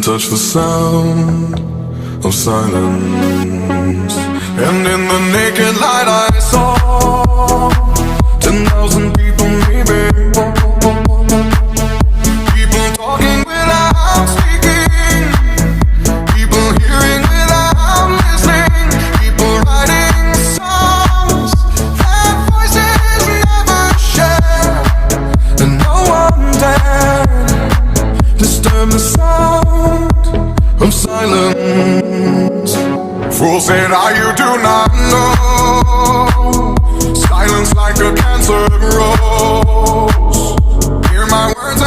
touch the sound of silence. And in the naked light I saw 10,000 people maybe. People talking without speaking, people hearing without listening, people writing songs that voices never share. And no one dared disturb the sound of silence. Fool said, you do not know. Silence like a cancer grows. Hear my words